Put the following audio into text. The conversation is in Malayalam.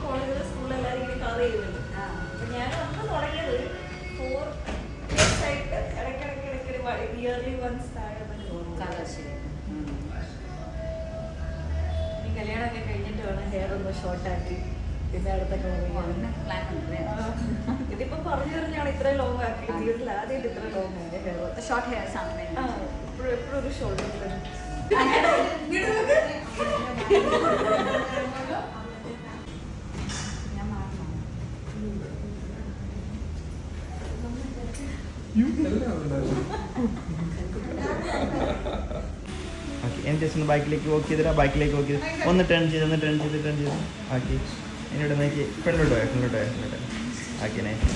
കോളേജിലെ സ്കൂളിലെല്ലാവരും ഇങ്ങനെ കവർ ചെയ്യുമല്ലോ. അപ്പൊ ഞാൻ അന്ന് തുടങ്ങിയത് 4 years ആയിട്ട് ഇടയ്ക്കിടയ്ക്ക് ഇയർലി വൺസ് താഴെ ഈ കല്യാണമൊക്കെ കഴിഞ്ഞിട്ട് വേണം ഹെയർ ഒന്ന് ഷോർട്ടാക്കി പിന്നെ അടുത്തൊക്കെ ഇതിപ്പോ പറഞ്ഞു പറഞ്ഞാണ് ഇത്രയും ലോങ് ആക്കി. ജീവിതത്തിൽ ആദ്യമായിട്ട് ഇത്ര ലോങ് ആയ ഹെയർ. ഷോർട്ട് ഹെയർസ് ആണ് എപ്പോഴും ഒരു ഷോൾഡർ ഓക്കെ ജസ്റ്റ് ഒന്ന് ബൈക്കിലേക്ക് വോക്ക് ചെയ്തിട്ട് ബൈക്കിലേക്ക് വോക്ക് ചെയ്ത് ഒന്ന് ടേൺ ചെയ്ത് ആക്കി എന്നോട് നോക്കി ഫ്രണ്ടിലോട്ട് ആക്കി നൈസ്.